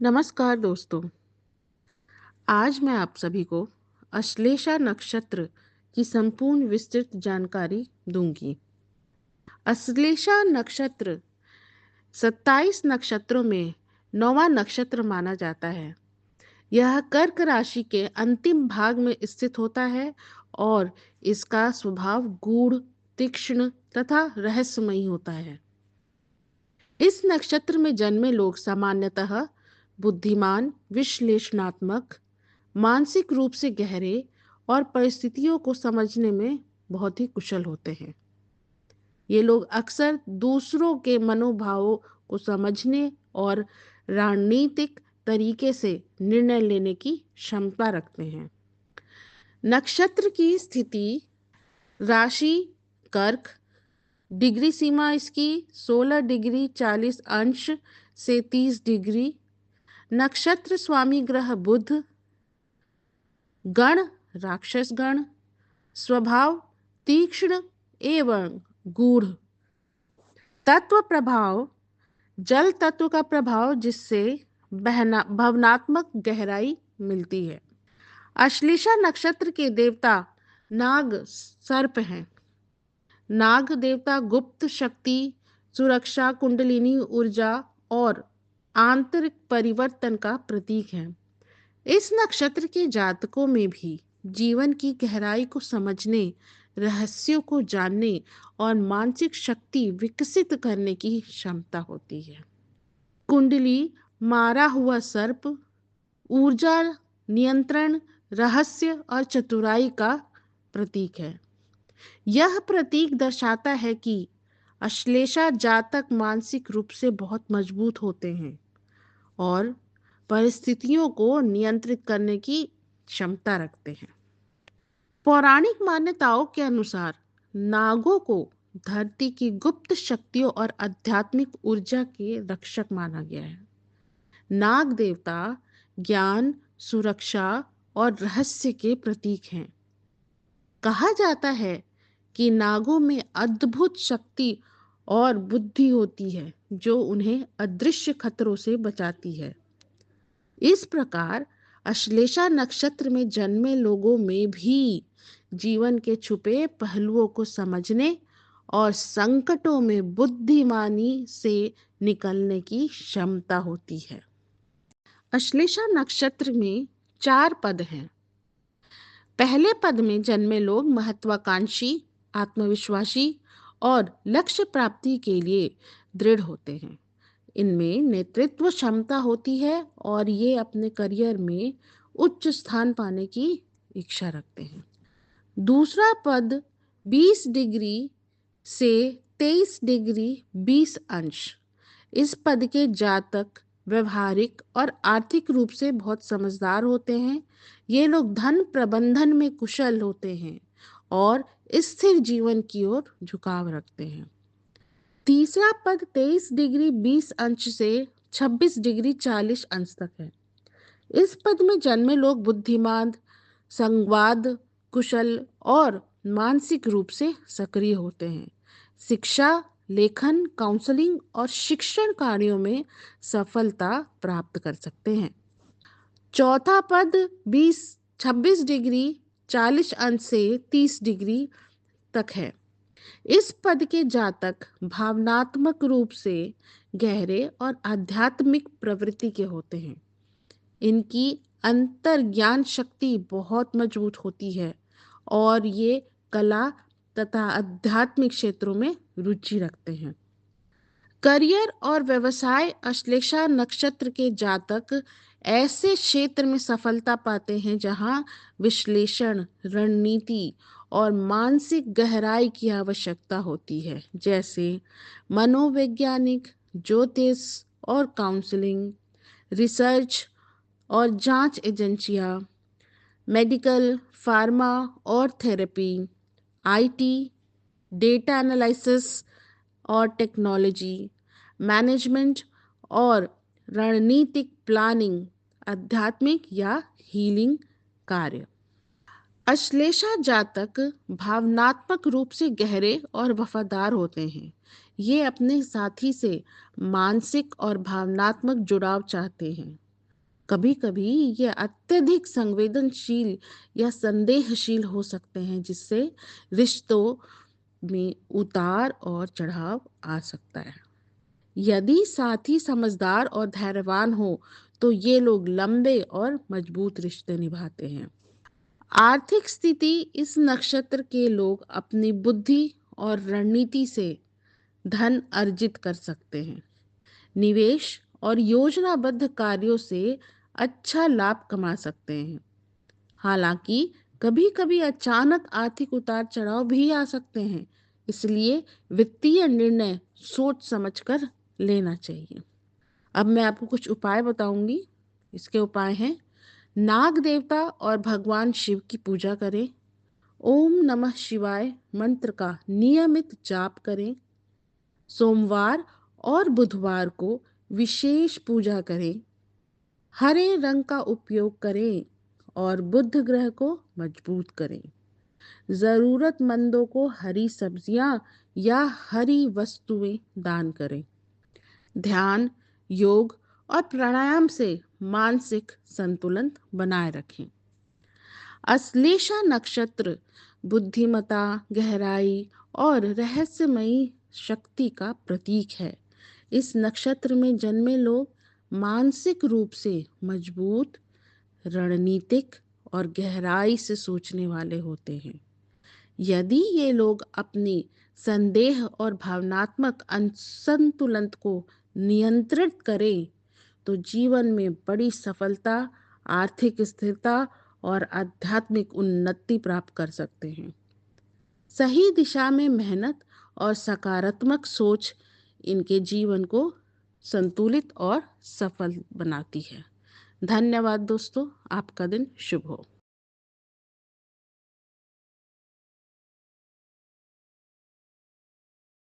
नमस्कार दोस्तों। आज मैं आप सभी को अश्लेषा नक्षत्र की संपूर्ण विस्तृत जानकारी दूंगी। अश्लेषा नक्षत्र 27 नक्षत्रों में 9वां नक्षत्र माना जाता है। यह कर्क राशि के अंतिम भाग में स्थित होता है और इसका स्वभाव गूढ़, तीक्ष्ण तथा रहस्यमयी होता है। इस नक्षत्र में जन्मे लोग सामान्यतः बुद्धिमान, विश्लेषणात्मक, मानसिक रूप से गहरे और परिस्थितियों को समझने में बहुत ही कुशल होते हैं। ये लोग अक्सर दूसरों के मनोभावों को समझने और रणनीतिक तरीके से निर्णय लेने की क्षमता रखते हैं। नक्षत्र की स्थिति, राशि कर्क, डिग्री सीमा इसकी 16 डिग्री 40 अंश से 30 डिग्री, नक्षत्र स्वामी ग्रह बुध, गण राक्षस गण, स्वभाव तीक्ष्ण एवं गूढ़, तत्व प्रभाव जल तत्व का प्रभाव जिससे भावनात्मक गहराई मिलती है। अश्लेषा नक्षत्र के देवता नाग सर्प हैं। नाग देवता गुप्त शक्ति, सुरक्षा, कुंडलिनी ऊर्जा और आंतरिक परिवर्तन का प्रतीक है। इस नक्षत्र के जातकों में भी जीवन की गहराई को समझने, रहस्यों को जानने और मानसिक शक्ति विकसित करने की क्षमता होती है। कुंडली मारा हुआ सर्प ऊर्जा, नियंत्रण, रहस्य और चतुराई का प्रतीक है। यह प्रतीक दर्शाता है कि अश्लेषा जातक मानसिक रूप से बहुत मजबूत होते हैं और परिस्थितियों को नियंत्रित करने की क्षमता रखते हैं। पौराणिक मान्यताओं के अनुसार नागों को धरती की गुप्त शक्तियों और आध्यात्मिक ऊर्जा के रक्षक माना गया है। नाग देवता ज्ञान, सुरक्षा और रहस्य के प्रतीक हैं। कहा जाता है कि नागों में अद्भुत शक्ति और बुद्धि होती है जो उन्हें अदृश्य खतरों से बचाती है। इस प्रकार अश्लेषा नक्षत्र में जन्मे लोगों में भी जीवन के छुपे पहलुओं को समझने और संकटों में बुद्धिमानी से निकलने की क्षमता होती है। अश्लेषा नक्षत्र में 4 पद हैं। पहले पद में जन्मे लोग महत्वाकांक्षी, आत्मविश्वासी और लक्ष्य प्राप्ति के लिए दृढ़ होते हैं। इनमें नेतृत्व क्षमता होती है और ये अपने करियर में उच्च स्थान पाने की इच्छा रखते हैं। दूसरा पद 20 डिग्री से 23 डिग्री 20 अंश। इस पद के जातक व्यवहारिक और आर्थिक रूप से बहुत समझदार होते हैं। ये लोग धन प्रबंधन में कुशल होते हैं और स्थिर जीवन की ओर झुकाव रखते हैं। तीसरा पद 23 डिग्री 20 अंश से 26 डिग्री 40 अंश तक है। इस पद में जन्मे लोग बुद्धिमान, संवाद कुशल और मानसिक रूप से सक्रिय होते हैं। शिक्षा, लेखन, काउंसलिंग और शिक्षण कार्यों में सफलता प्राप्त कर सकते हैं। चौथा पद 26 डिग्री 40 अंश से 30 डिग्री तक है। इस पद के जातक भावनात्मक रूप से गहरे और आध्यात्मिक प्रवृत्ति के होते हैं। इनकी अंतर ज्ञान शक्ति बहुत मजबूत होती है और ये कला तथा आध्यात्मिक क्षेत्रों में रुचि रखते हैं। करियर और व्यवसाय, अश्लेषा नक्षत्र के जातक ऐसे क्षेत्र में सफलता पाते हैं जहां विश्लेषण, रणनीति और मानसिक गहराई की आवश्यकता होती है, जैसे मनोवैज्ञानिक, ज्योतिष और काउंसलिंग, रिसर्च और जांच एजेंसियां, मेडिकल, फार्मा और थेरेपी, आईटी, डेटा एनालिसिस और टेक्नोलॉजी, मैनेजमेंट और रणनीतिक प्लानिंग, आध्यात्मिक या हीलिंग कार्य। अश्लेषा जातक भावनात्मक रूप से गहरे और वफादार होते हैं। ये अपने साथी से मानसिक और भावनात्मक जुड़ाव चाहते हैं। कभी कभी ये अत्यधिक संवेदनशील या संदेहशील हो सकते हैं, जिससे रिश्तों में उतार और चढ़ाव आ सकता है। यदि साथी समझदार और धैर्यवान हो तो ये लोग लंबे और मजबूत रिश्ते निभाते हैं। आर्थिक स्थिति, इस नक्षत्र के लोग अपनी बुद्धि और रणनीति से धन अर्जित कर सकते हैं। निवेश और योजनाबद्ध कार्यों से अच्छा लाभ कमा सकते हैं। हालांकि कभी-कभी अचानक आर्थिक उतार चढ़ाव भी आ सकते हैं, इसलिए वित्तीय निर्णय सोच समझकर लेना चाहिए। अब मैं आपको कुछ उपाय बताऊंगी। इसके उपाय हैं: नाग देवता और भगवान शिव की पूजा करें। ओम नमः शिवाय मंत्र का नियमित जाप करें। सोमवार और बुधवार को विशेष पूजा करें। हरे रंग का उपयोग करें और बुध ग्रह को मजबूत करें। जरूरतमंदों को हरी सब्जियां या हरी वस्तुएं दान करें। ध्यान, योग और प्राणायाम से मानसिक संतुलन बनाए रखें। अश्लेषा नक्षत्र बुद्धिमता, गहराई और रहस्यमयी शक्ति का प्रतीक है। इस नक्षत्र में जन्मे लोग मानसिक रूप से मजबूत, रणनीतिक और गहराई से सोचने वाले होते हैं। यदि ये लोग अपनी संदेह और भावनात्मक असंतुलन को नियंत्रित करें तो जीवन में बड़ी सफलता, आर्थिक स्थिरता और आध्यात्मिक उन्नति प्राप्त कर सकते हैं। सही दिशा में मेहनत और सकारात्मक सोच इनके जीवन को संतुलित और सफल बनाती है। धन्यवाद दोस्तों, आपका दिन शुभ हो।